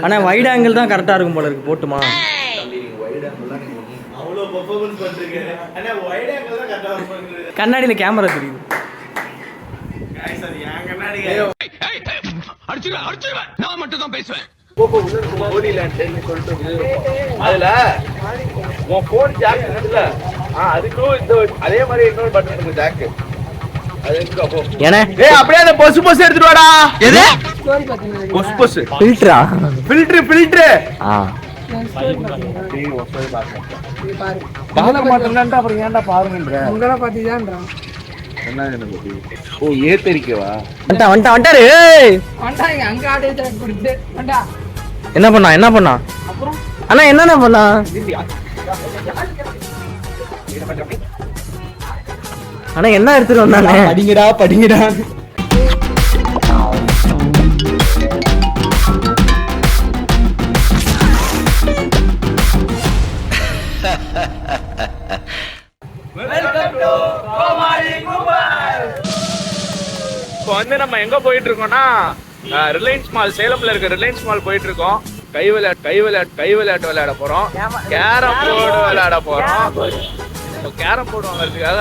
ஆனா wide angle தான் கரெக்டா இருக்கும் போல இருக்கு. போட்டுமா? கண்ணாடியில கேமரா தெரியுது. நான் மட்டும் தான் பேசுவேன். அதுல உன் போன் ஜாக் இருக்குல்ல, அதுக்கும் இந்த அதே மாதிரி இன்னொரு பட்டன் இருக்கு ஜாக். அது எதுக்கு அப்போ? ஏய் அப்படியே அந்த பொசு பொசு எடுத்துட்டு வாடா. எது? பொசு பொசு. ஃபில்டரா? ஃபில்டர். டேய் ஒசை பாக்க. பாக்க மாட்டேன்டா அப்புறம் ஏன்டா பாருங்கன்ற? உங்கள பாத்திதான்டா. என்ன பத்தி? ஓ ஏத்தரிக்கவா? வந்துட்டாரு. ஏய் வண்டாங்க அங்க ஆடியத்துல குடிச்சு. வண்டா. என்ன பண்ணா? அப்புறம் அண்ணா என்னண்ணா பண்ணா? அண்ணா என்ன எடுத்துட்டு வந்தானே? படிங்கடா. இப்போ வந்து நம்ம எங்க போயிட்டு இருக்கோம்னா ரிலையன்ஸ் மால், சேலம்ல இருக்க ரிலையன்ஸ் மால் போயிட்டு இருக்கோம். கை விளையாட்டு விளையாட போறோம். கேரம் போர்டு விளையாட போறோம். கேரம் போர்டு வாங்குறதுக்காக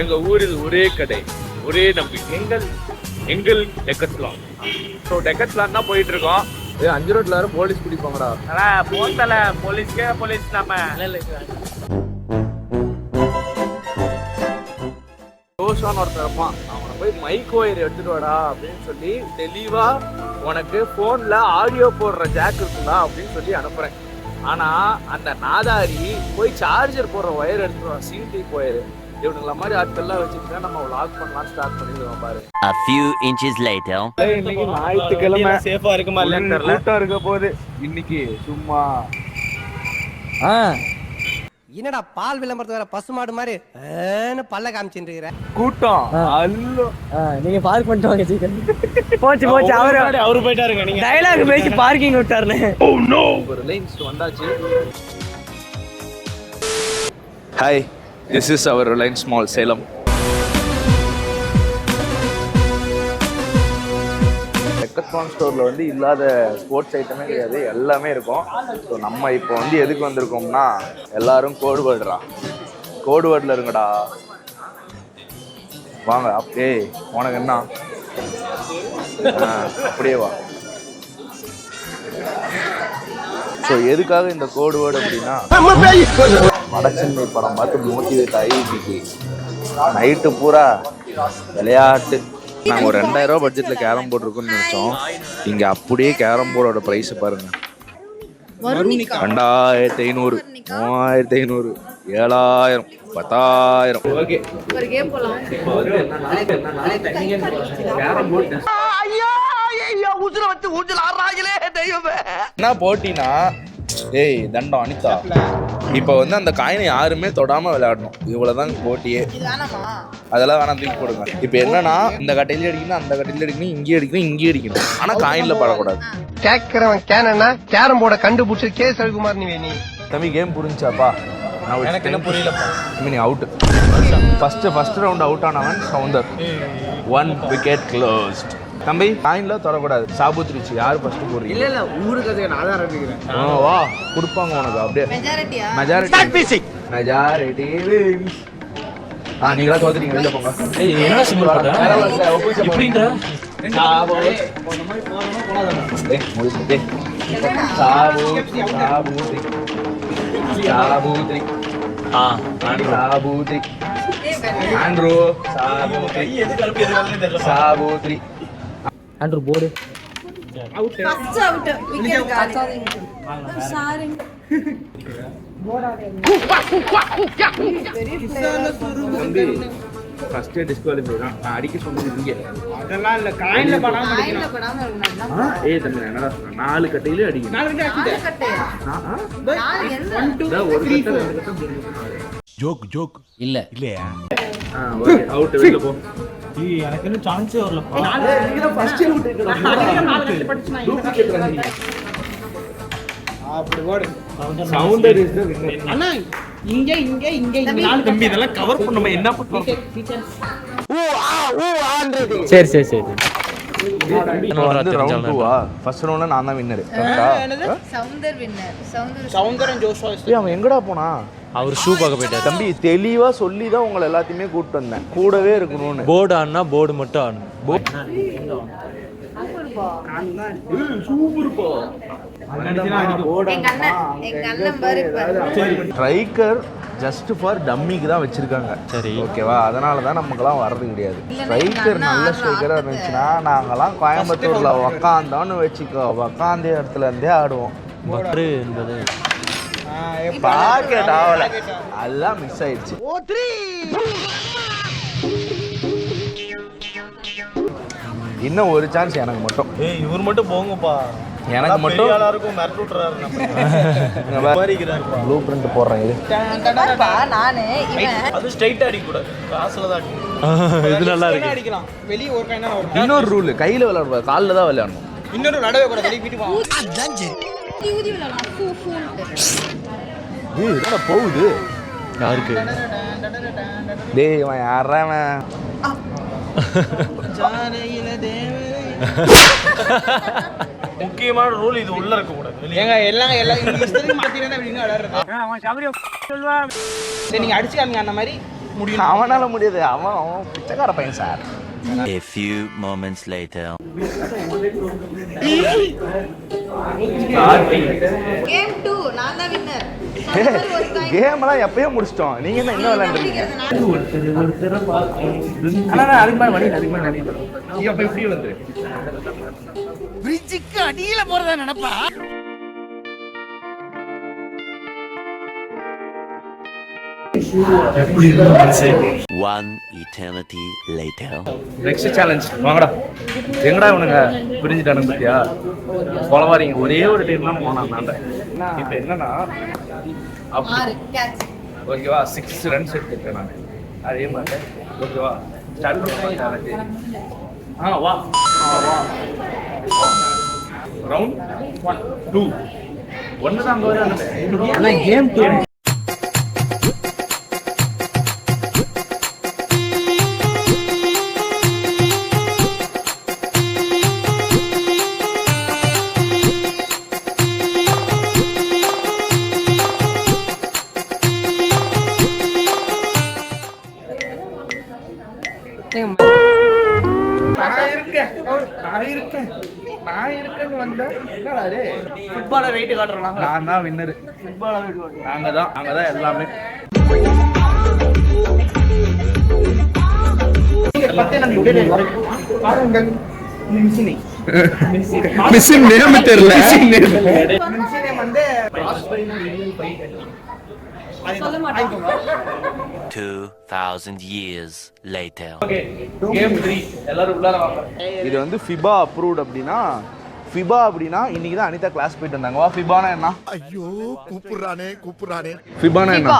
எங்க ஊரில் ஒரே கடை, ஒரே நம்பிக்கை, எங்கள் டெக்கத்லான். ஸோ டெக்கத்லான் தான் போயிட்டு இருக்கோம். 5 ரோட்ல வர போலீஸ் பிடிப்பாங்கடா. ஆனா போத்தல போலீஸ்க்கே போலீஸ் நம்ம ரோஷான் ஒருத்தர் இருப்பான். அவனை போய் மைக் ஒயர் எடுத்துட்டு வாடா அப்படின்னு சொல்லி தெளிவா உனக்கு போன்ல ஆடியோ போடுற ஜாக் இருக்குங்களா அப்படின்னு சொல்லி அனுப்புறேன். ஆனா அந்த நாதாரி போய் சார்ஜர் போடுற ஒயர் எடுத்துருவான், சிடி ஒயர். இவனுங்கள மாதிரி ஆட்கள்லாம் வச்சுட்டு நம்ம லாக் பண்ணலாம் ஸ்டார்ட் பண்ணிடுவோம் பாரு. A few inches later. இன்னைக்கு ஞாயிற்றுக்கிழமை சேஃபா இருக்குமா இல்லன்னு தெரியல. கூட்டம் இருக்க போகுது இன்னைக்கு. சும்மா என்னடா பால் விளம்பரத்து வேற பசுமாடு மாதிரி பல்ல காமிச்சுட்டு இருக்கிற கூட்டம் அல்லோ. நீங்க பார்க் பண்ணிட்டு வாங்க சீக்கிரம். போச்சு அவரு போயிட்டாருங்க. நீங்க டயலாக் பேசி பார்க்கிங் விட்டாருனே. Oh no. ரிலையன்ஸ் வந்தாச்சு. Hi, this is our Reliance mall Salem. Decathlon ஸ்டோரில் வந்து இல்லாத ஸ்போர்ட்ஸ் ஐட்டமே கிடையாது, எல்லாமே இருக்கும். ஸோ நம்ம இப்போ வந்து எதுக்கு வந்திருக்கோம்னா, எல்லாரும் கோடு வேர்டில் இருங்கடா வாங்க. அப்படியே உனக்கு என்ன அப்படியே வா. ஸோ எதுக்காக இந்த கோடு வேர்டு அப்படின்னா, வடச்சென்னை படம் பார்த்து மோட்டிவேட் ஆகி இன்னைக்கு நைட்டு பூரா விளையாட்டு. நாங்கள் ஒரு 2000 ரூபா பட்ஜெட்டில் கேரம் போர்டு இருக்குன்னு நினச்சோம். இங்கே அப்படியே கேரம் போர்டோட ப்ரைஸ் பாருங்க. 2500, 3500, 7000, 10000. ஓகே, ஒரு கேம் போலாம். இப்போ வந்து கேரம் போர்டு உசுர வச்சு ஊஞ்சல் ஆடுறாங்களே தெய்வமே. என்ன போட்டினா, ஏய் தண்டம் அனிதா, இப்போ வந்து அந்த காயினை யாருமே தொடாம விளையாடணும். இவ்வளவுதான் போட்டியே. அதெல்லாம் வேணாம், தூக்கி போடுங்க. இப்போ என்னன்னா, இந்த கட்டையில அடிக்கணும், அந்த கட்டையில அடிக்கணும், இங்கே அடிக்கணும். ஆனா காயின்ல படக்கூடாது. கேக்குறவன் கேனா கேரம் போர்ட கண்டுபிடிச்சு கே சவிகுமார் நீ தம்பி கேம் புரிஞ்சாப்பா? எனக்கு என்ன புரியலப்பா. நீ அவுட். ஃபர்ஸ்ட் ரவுண்ட் அவுட் ஆனவன் சவுந்தர். 1 wicket closed. தம்பி காயின்ல தொடக்கூடாது. சாபுத்ரிச்சு யாரு ஃபர்ஸ்ட் போடுறீங்க? இல்ல ஊருக்கு நான் தான் ஆரம்பிக்கிறேன். வா கொடுப்பாங்க உனக்கு. அப்படியே மெஜாரிட்டி நீங்களா தோத்துறீங்க, வெளில போங்க. என்ன சிம்பிள் போட்டா எப்படிங்க? ஆண்ட்ரூ போர்டு அவுட். First out. விக்கெட் காச்சாதீங்க. சாரி. ஃபர்ஸ்ட் டிஸ்குவாலிஃபை தான். நான் அடிக்க சொன்னது இங்க. அதெல்லாம் இல்ல, காயின்ல படாம காயின்ல படாம இருக்கணும். ஏய் தம்பி, நான் என்னடா சொல்றேன், 4 கட்டையில அடிக்கணும். 4 கட்டையா? 1 2 3 4. ஜோக் இல்லையா? Okay, out. வெளில போ. எனக்கு இன்னும் சான்ஸே வரலப்பா. அப்படி ஓடு. Soundar is the winner. அண்ணா இங்க நாலு தம்பி இதெல்லாம் கவர் பண்ண என்ன பண்ணுவோம்? சரி வந்து ரவுண்ட் 2 ஃபர்ஸ்ட் ரவுண்ட்ல நான் தான் winner. Soundar winner. Soundaran Joshua அவன் எங்கடா போனா? அவர் ஷூ பார்க்க போயிட்டார். தம்பி தெளிவா சொல்லி தான் உங்களை எல்லாத்தையுமே கூப்பிட்டு வந்தேன், கூடவே இருக்கணும்னு. போர்டு ஆனா போர்டு மட்டும் ஆடணும். ஸ்ட்ரைக்கர் ஜஸ்ட் ஃபார் டம்மிக்கு தான் வச்சிருக்காங்க. சரி ஓகேவா, அதனால தான் நமக்குலாம் வர்றது கிடையாது. ஸ்ட்ரைக்கர் நல்ல ஸ்ட்ரைக்கராக இருந்துச்சுன்னா நாங்கெல்லாம் கோயம்புத்தூர்ல உக்காந்தோன்னு வச்சுக்கோ, உக்காந்த இடத்துல இருந்தே ஆடுவோம். பக்ரு என்பது பாக்கெட் ஆகல, எல்லாம் மிஸ் ஆயிடுச்சு. இன்னும் ஒரு சான்ஸ் எனக்கு மட்டும். இவர் மட்டும் போங்கப்பா, எனக்கு மட்டும் எல்லாருக்கும் மிரட்டு விட்டுறாரு. ப்ளூ பிரிண்ட் போடுறேன். இது நானு அது ஸ்ட்ரைட்டா அடிக்க கூடாது, கிராஸ்ல தான் அடிக்கணும். இது நல்லா இருக்கு. அடிக்கலாம். வெளிய ஒரு கைனா ஒரு இன்னொரு ரூல், கையில விளையாடக்கூடாது, காலில் தான் விளையாடணும். இன்னொரு நடவே கூட வெளிய வீட்டு வா. அதான் சரி. ஊதி விளையாடலாம். என்ன போகுது யாருக்கு? டேய் இவன் யாரவன்? முக்கியமான ரூல் இது, உள்ள இருக்க கூடாது. ஏங்க எல்லாம் இஷ்டத்துக்கு மாத்திரேன்னா வெளிய விளையாடுறது. அவன் சபரி சொல்வா. சரி நீங்க அடிச்சு காமிங்க அந்த மாதிரி முடியும். அவனால முடியாது, அவன் பிச்சைக்கார பையன் sir. A few moments later. Game 2 நான் தான் வின்னர். கேம் எல்லாம் எப்பயோ முடிச்சிட்டோம், நீங்க என்ன இன்னும் விளையாண்டுருக்கீங்க? பிரிட்ஜுக்கு அடியில போறதா நினைப்பா. One eternity later. Next challenge வாங்கடா. எங்கடா இவனுங்க பிரிஞ்சுட்டானுங்க பத்தியா? கொலவாரிங்க ஒரே ஒரு டீம் தான் போனான். நான் இப்போ என்னன்னா 6 கேட்ச். ஓகேவா, 6 ரன்ஸ் எடுத்துட்டேன் நான். அதே மாதிரி ஓகேவா, ஸ்டார்ட் பண்ணுவோம் சேலஞ்ச். வா ரவுண்ட் 1 2 1 தான் அங்கே வர கேம் 2. நான் இருக்கேன்னு வந்தா என்னடா டேய், ஃபுட்பால வெயிட் காட்டுறாங்க. நான் தான் வின்னர். ஃபுட்பால வெயிட் காட்டுறாங்க. நாங்க தான் எல்லாமே. மிஷின் நேம் தெரியல. மிஷினே வந்து சொல்ல மாட்டேன். 2000 years later. ஓகே, கேம் 3 எல்லாரும் உள்ளார வாங்க. இது வந்து ஃபிபா அப்ரூவ்ட். அப்படின்னா ஃபிபா அப்படின்னா இன்னைக்கு தான் அனிதா கிளாஸ் போயிட்டு வந்தாங்க. வா, ஃபிபானா என்ன? ஐயோ கூப்பிடுறானே. ஃபிபானா என்ன?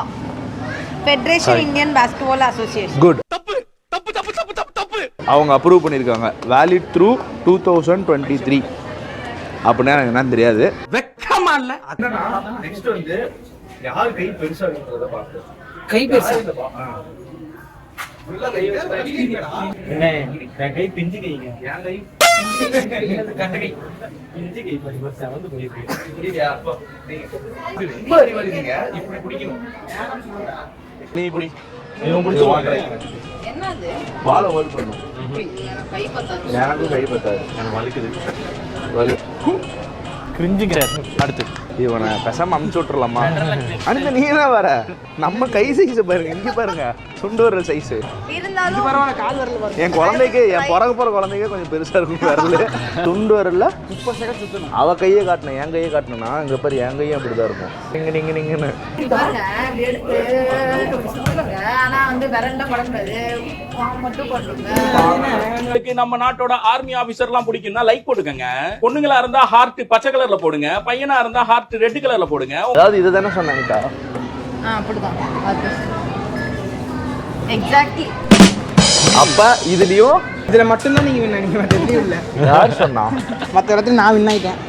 Federation Indian basketball association. Good. அவங்க அப்ரூவ் பண்ணியிருக்காங்க, வேலிட் த்ரூ 2023. அப்படின்னா எனக்கு என்னன்னு தெரியாது. வெக்கமா இல்ல. என்னன்னா நெக்ஸ்ட் வந்து யார் கை பெருசா இருக்குறத பாத்து. கை பெருசா உள்ள கை வச்சா என்ன என் கை பிஞ்சு கைங்க. என் கை கட்ட கை பிஞ்சு கை பரிவர்த்தனை வந்து போயிருக்கு. இல்லையா? அப்போ நீங்க ரொம்ப அறிவாளிங்க, இப்படி பிடிக்கணும். நீ இப்படி இவன் பிடிச்சு என்னது? பாலை ஹோல்ட் பண்ணும். கை பத்தாது. எனக்கும் கை பத்தாது, எனக்கு வலிக்குது. கிரிஞ்சுங்கிறார். அடுத்து இவனை பெசாம அமுச்சு விட்டுறலாமா? அடுத்து நீ தான் வர. நம்ம கை சைஸ் பாருங்க, இங்க பாருங்க, சுண்டு வரல சைஸ். இருந்தாலும் கால் வரல பாரு. என் குழந்தைக்கு, என் பிறகு போற குழந்தைக்கு கொஞ்சம் பெருசா இருக்கும் வரல. துண்டு வரல. 30 செகண்ட் சுத்தணும். அவ கையை காட்டினேன், என் கையை காட்டினா இங்க பாரு, என் கையும் அப்படிதான் இருக்கும். நீங்கன்னு பாருங்க, இப்படி எடுத்து சுத்துங்க. ஆனா வந்து விரண்டா படக்கூடாது, மட்டும் போட்டுருங்க. நம்ம நாட்டோட ஆர்மி ஆபீசர்லாம் பிடிக்கும்னா லைக் போட்டுக்கங்க. பொண்ணுங்களா இருந்தா ஹார்ட் பச்சை கலர்ல போடுங்க, பையனா இருந்தா ஹார்ட் ரெட் கலர்ல போடுங்க. அதாவது இதுதானே சொன்னாங்கக்கா. அப்படிதான். எக்ஸாக்ட்லி. அப்ப இதுலயும் இதுல மட்டும் தான் நீங்க வின் ஆனீங்க, மத்த எதுலயும் இல்ல. யார் சொன்னா? மத்த இடத்துல நான் வின் ஆயிட்டேன்.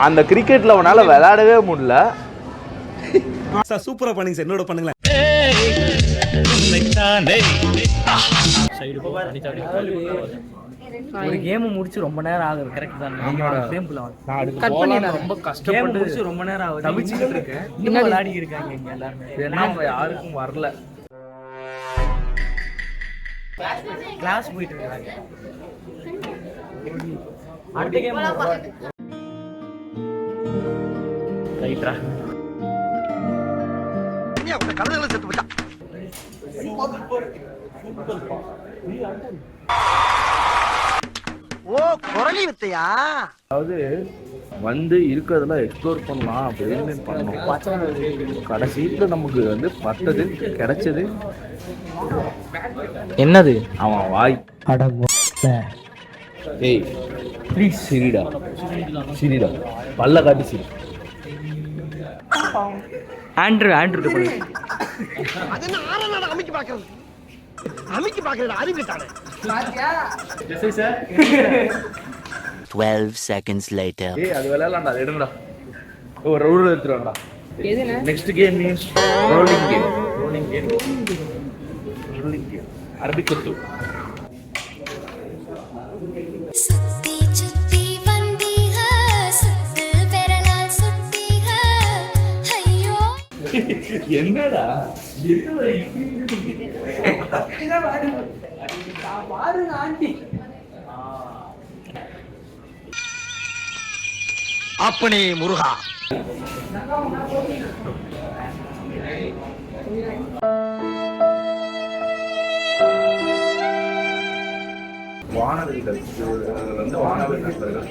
அந்த கிரிக்கெட்ல உன்னால விளையாடவே முடியல. சூப்பரா பண்ணீங்க சார், என்னோட பண்ணுங்களேன். சைடு போ அனிதா. ஒரு கேம் முடிச்சு ரொம்ப நேரம் ஆகுது. கரெக்ட் தான். கட் பண்ணிடலாம். ரொம்ப கேம் கஷ்டப்பட்டு முடிச்சு ரொம்ப நேரம் ஆகுது. தவிச்சுக்கிட்டு இருக்கேன். இன்னும் விளையாடி இருக்காங்க இங்க எல்லாரும். ஏன்னா யாருக்கும் வரல. கிளாஸ் போயிட்டு இருக்காங்க. அடுத்த கேம் ரைட்ரா. கலந்துகளை செத்து போட்டான். ஓ குரலி வித்தையா? அதாவது வந்து இருக்கிறதெல்லாம் எக்ஸ்ப்ளோர் பண்ணலாம் அப்படின்னு பண்ணோம். கடைசியில் நமக்கு வந்து பட்டது கிடைச்சது என்னது? அவன் வாய். ஏய் ப்ளீஸ் சிரிடா, சிரிடா, பல்ல காட்டி சிரி. ஆண்ட்ரூ அது என்ன ஆறானாட அமைக்கி பாக்குறது? அமைக்கி பாக்குறது அறிவிட்டானே. 12 seconds later. ஏய் அது விளையாடலாம்டா, அது எடுங்கடா. ஒரு ரூல் எடுத்துறோம்டா. எதுனா next game means rolling game. Arabic குத்து. சுத்தி சுத்தி வந்தீக சுத்து பெறலால் சுத்தீக ஐயோ என்னடா பாருங்க ஆண்டி. அப்பனே முருகா. வானவில்கள் வந்து வானவில் நண்பர்கள்.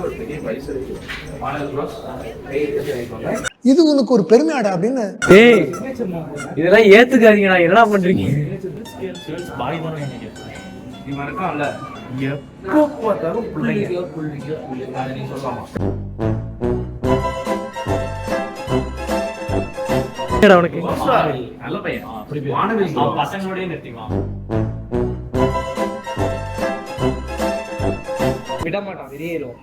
ஒரு பெரிய பரிசு இருக்கு. வானவில் ப்ரோஸ் இது உனக்கு ஒரு பெருமையாடா அப்படின்னு. ஏய் இதெல்லாம் ஏத்துக்காதீங்கடா. என்னடா பண்றீங்க? இவன் இருக்கான்ல, எப்போ பார்த்தாலும் பிள்ளைங்க அதை நீ சொல்லலாமா? உனக்கு நல்ல பையன். வானவில் பசங்களோடய நிறுத்திக்கலாம். விட மாட்டான், வெளியேறும்.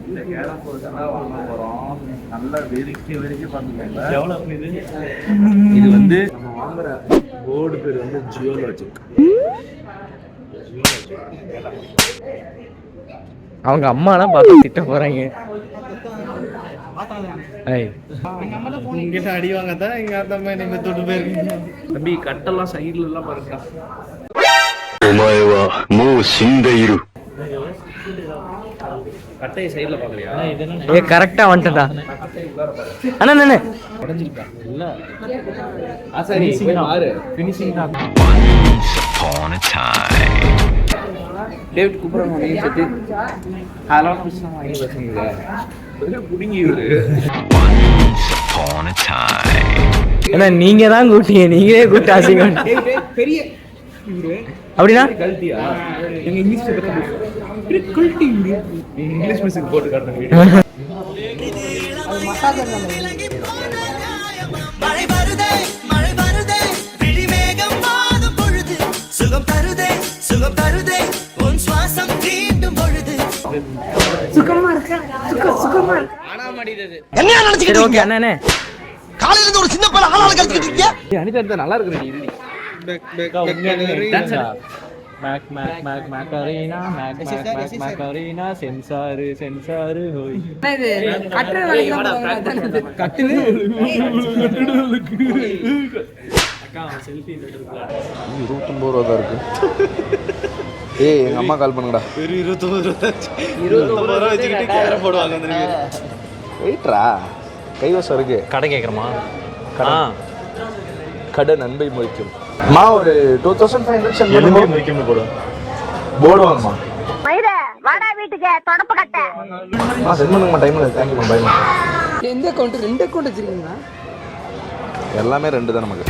இந்த கேரம் போர்டு வாங்க போறோம். நல்லா வெறிக்கி பார்த்துக்கோங்க. இது வந்து நம்ம வாங்குற போர்டு பேர் வந்து ஜியோலாஜிக். அவங்க அம்மாலாம் பார்த்து திட்ட போறாங்க. இங்கிட்ட அடி வாங்கத்தான் எங்க அத்தம்மா நீங்க தொட்டு போயிருக்கீங்க. தம்பி கட்டெல்லாம் சைடுல எல்லாம் பாருங்கடா. கட்டையை சைடுல பாக்குறியா? ஏ கரெக்டா வந்துட்டா அண்ணா. அண்ணா உடைஞ்சிருக்கா? இல்ல ஆசாரி போய் பாரு. ஃபினிஷிங் தான். டேவிட் கூப்பிடுறாங்க. நீ செத்து ஹலோ கிருஷ்ணா வாங்கி பேசுங்க. புடிங்கி விடு. அண்ணா நீங்க தான் கூட்டிங்க. நீங்களே கூட்டி ஆசைங்க. பெரிய அப்படின்னா கல்ட்டியா? எங்க இங்கிலீஷ் கல்ட்டி இங்கிலீஷ் மியூசிக் போட்டு காட்டுங்க. மழை வருதே மழை வருதே விழிமேகம் வாதும் பொழுது சுகம் தருதே உன் சுவாசம் தீண்டும் பொழுது சுகமா இருக்கா? சுகமா இருக்கு. என்ன நினைச்சுக்கிட்டு ஓகே அண்ணே. காலையில இருந்து ஒரு சின்ன பையன் ஆளாள கழிச்சிட்டு இருக்கீங்க. ஏய் அனிதா இருந்தா நல்லா இருக்கு. நீ இருடி. சென்சாரு ஹோய். இது கட்டுற வேலைக்கு தான் போவாங்க. அதானே இது. கட்டுது. 29 ரூபா தான் இருக்கு. ஏய் எங்க அம்மா கால் பண்ணுங்கடா. ஒரு 29 ரூபா வச்சுக்கிட்டு கேரம் போடுவாங்க. வெயிட்ரா, கைவசம் இருக்கு. கடை கேட்குறமா? கடை நன்மை முடிக்கும். மா ஒரு 2500 எலும்பி முடிக்கும் போடுவோம். போர்டு வாங்கம்மா. மயிர வாடா வீட்டுக்கு தொடப்பு கட்ட. சென்ட் பண்ணுங்கம்மா. டைம் இல்லை. தேங்க்யூ மா. பைமா. எந்த அக்கௌண்ட்? 2 அக்கௌண்ட் வச்சிருக்கீங்களா? எல்லாமே 2 தான் நமக்கு.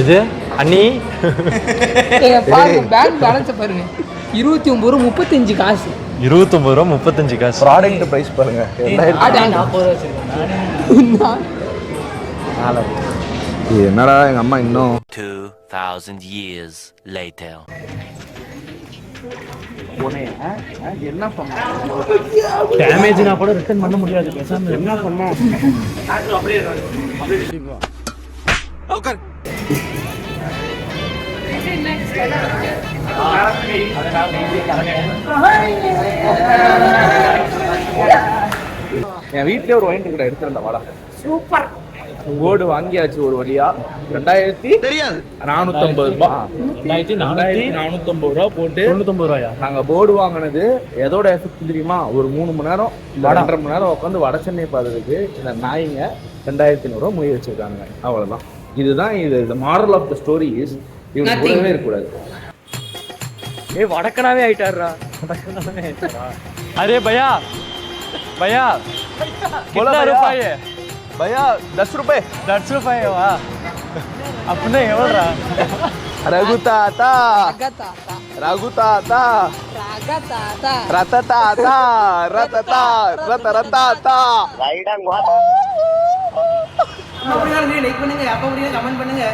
இது அண்ணி பாருங்க பேங்க் பேலன்ஸ் பாருங்க. 29 ரூபா 35 காசு. 29 ரூபா 35 காசு. ப்ராடக்ட் பிரைஸ் பாருங்க. 40 என்னடா எங்க அம்மா இன்னும் 2000 years later. என்ன பண்ண? டேமேஜ்னா கூட ரிட்டர்ன் பண்ண முடியாது. பேசாம என்ன பண்ண? அப்படியே உட்கார். என் வீட்லயே ஒரு வாங்கிட்டு கூட எடுத்துருந்த வாடா. சூப்பர். போர்டு வாங்கியாச்சு ஒரு வழியா. 2450 தெரியாது. ரூபாய். 2450 ரூபா போட்டு 99 ரூபாயா? நாங்க போர்டு வாங்கினது எதோட எஃபெக்ட் தெரியுமா? ஒரு 3 மணி நேரம் 2.5 மணி நேரம் உட்காந்து வட சென்னை பார்த்ததுக்கு இந்த நாய்ங்க 2500 ரூபா மொய் வச்சிருக்காங்க. அவ்வளவுதான். இதுதான் இது moral of the story is இவங்க கூடவே இருக்கக்கூடாது. ஏய் வடக்கனாவே ஆயிட்டாருடா. அரே பையா பையா कितना रुपए है भैया 10 रुपए. 10 रुपए வா अपने எவ்வளவுடா? रघु ताता ரகதாத்தா रघु ताता ரகதாத்தா रतताता रतता रतरताता. அப்படியே லைக் பண்ணுங்க, அப்ப அப்படியே கமெண்ட் பண்ணுங்க.